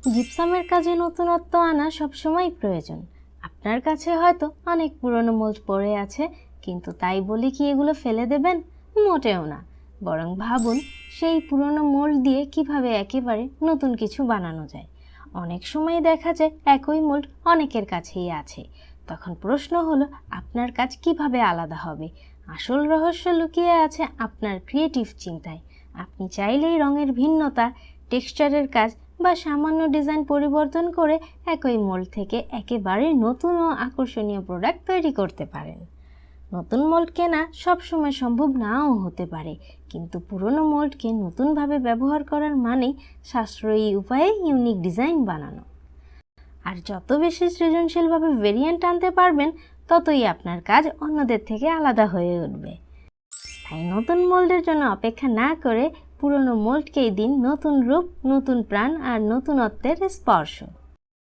জিপসামের কাজে নতুনত্ব আনা সবসময় প্রয়োজন। আপনার কাছে হয়তো অনেক পুরনো মোল্ড পড়ে আছে, কিন্তু তাই বলে কি এগুলো ফেলে দেবেন? মোটেও না। বরং ভাবুন সেই পুরনো মোল্ড দিয়ে কিভাবে একেবারে নতুন কিছু বানানো যায়। অনেক সময় দেখা যায় একই মোল্ড অনেকের কাছেই আছে। তখন প্রশ্ন হলো, আপনার কাজ কিভাবে আলাদা হবে? আসল রহস্য লুকিয়ে আছে আপনার ক্রিয়েটিভ চিন্তায়। আপনি চাইলেই রঙের ভিন্নতা, টেক্সচারের কাজ বা সামান্য ডিজাইন পরিবর্তন করে একই মোল্ড থেকে একেবারে নতুন ও আকর্ষণীয় প্রোডাক্ট তৈরি করতে পারেন। নতুন মোল্ড কেনা সবসময় সম্ভব নাও হতে পারে, কিন্তু পুরনো মোল্ডকে নতুনভাবে ব্যবহার করার মানেই সাশ্রয়ী উপায়ে ইউনিক ডিজাইন বানানো। আর যত বেশি সৃজনশীলভাবে ভেরিয়েন্ট আনতে পারবেন, ততই আপনার কাজ অন্যদের থেকে আলাদা হয়ে উঠবে। তাই নতুন মোল্ডের জন্য অপেক্ষা না করে পুরনো মোল্ডকেই দিন নতুন রূপ, নতুন প্রাণ আর নতুনত্বের স্পর্শ।